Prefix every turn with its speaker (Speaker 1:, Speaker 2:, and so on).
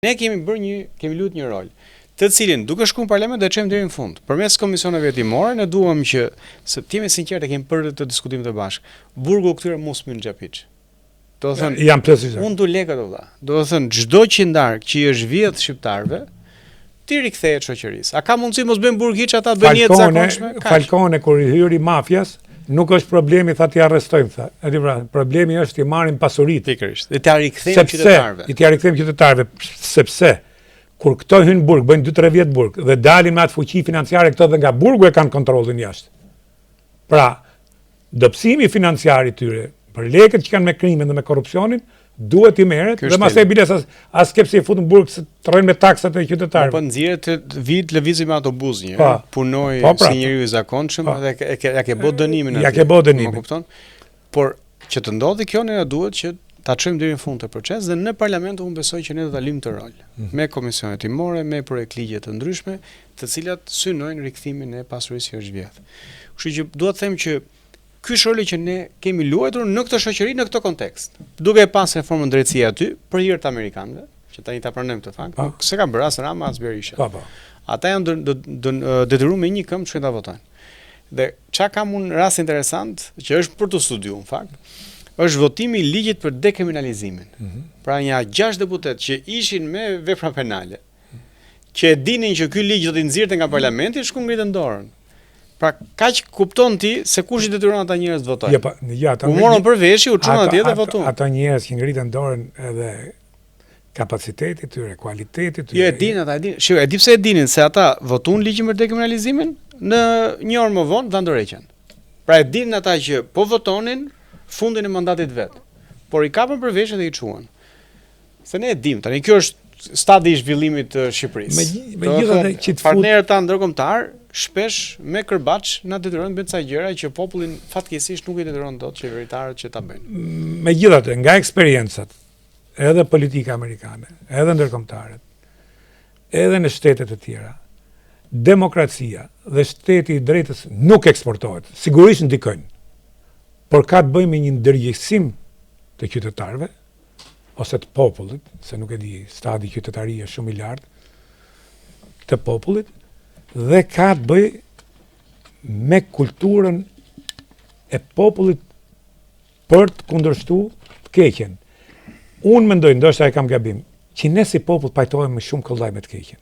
Speaker 1: Ne kemi luajtur një rol, të cilin duke shkuar në parlament do të çojmë deri në fund. Përmes komisioneve hetimore ne duam që të jemi sinqertë, kemi për të diskutimet e bashkë. Burgu këtyre mos më xhapiç. Do të thënë
Speaker 2: jam plotësisht.
Speaker 1: Unë du lekët vëlla. Do të thënë çdo qindark që i është vjedh shqiptarëve, ti rikthehet shoqërisë. A ka mundësi mos bëjmë burg hiç ata bëjnë jetë zakonshme?
Speaker 2: Falcone kur i hyri mafias, nuk është problemi tha t'i arrestojmë tha. E di pra, problemi është t'i marrim pasuritë.
Speaker 1: Pikërisht. Dhe t'ia rikthejmë qytetarëve.
Speaker 2: T'ia rikthejmë qytetarëve sepse kur këto hyn burg, bëjnë 2-3 vjet burg dhe dalin me atë fuqi financiare këto dhe nga burgu e kanë kontrollin jashtë. Pra, dobësimi financiar i tyre për lekët që kanë me krimin dhe me korrupsionin duhet i merret dhe masaj biles as skepsi i futën burg se trojnë me taksat e qytetarëve.
Speaker 1: Po nxjerrët të vit lëvizim me autobus një, punoi si njeriu i zakonshëm dhe ja ke bë dënimin atë.
Speaker 2: Ja ke bë dënimin.
Speaker 1: Kupton? Por që të ndodhi kjo ne duhet që ta çojmë deri në fund të proces dhe në parlament unë besoj që ne do ta lëmë të rol me komisione hetimore, me projekt ligje të ndryshme, të cilat synojnë rikthimin e pasurisë që është vjedh. Kështu që dua të them që ky është roli që ne kemi luajtur në këtë shoqëri, në këtë kontekst. Duke pas reformën drejtësie aty për hir të amerikanëve, që tani ta pranojmë këtë fakt, se ka bërë as Rama as Berisha. Ata janë detyruar me një këmbë që ta votojnë. Dhe çka kam unë rast interesant që është për të studiuar në fakt, është votimi i ligjit për dekriminalizimin. Pra një 6 deputet që ishin me vepra penale, që e dinin që ky ligj do t'i nxirrte nga parlamenti, shku ngritën dorën. Pra kaq kupton ti se kush i detyron ata njerëz të votojnë. U morën për veshje, u çuan atje dhe votuan.
Speaker 2: Ata njerëz që ngritën dorën edhe kapaciteti i tyre, kualiteti i tyre.
Speaker 1: Jo e din ata, e din. Shiko, e di pse e dinin se ata votuan ligjin për dekriminalizimin, në një orë më vonë dhan dorëheqjen. Pra e dinin ata që po votonin fundin e mandatit vet. Por i kapën për veshje dhe i çuan. Se ne e dim, tani kjo është stadi i zhvillimit të Shqipërisë.
Speaker 2: Megjithatë që
Speaker 1: partnerët tanë ndërkombëtar shpesh me kërbaç na detyrojnë bëjmë ca gjëra që popullin fatkeqësisht nuk i detyron dot qeveritarët që ta bëjnë.
Speaker 2: Megjithatë, nga eksperiencat, edhe politika amerikane, edhe ndërkombëtarët, edhe në shtetet e tjera, demokracia dhe shteti i drejtës nuk eksportohet, sigurisht ndikojnë, por ka të bëjë me një ndërgjegjësim të qytetarëve ose të popullit, se nuk e di, stadi i qytetarisë është shumë i lartë të popullit, dhe ka të bëj me kulturën e popullit për të kundërshtuar të keqen. Unë mendoj, ndoshta e kam gabim, që ne si popull pajtohemi shumë kollaj me të keqen.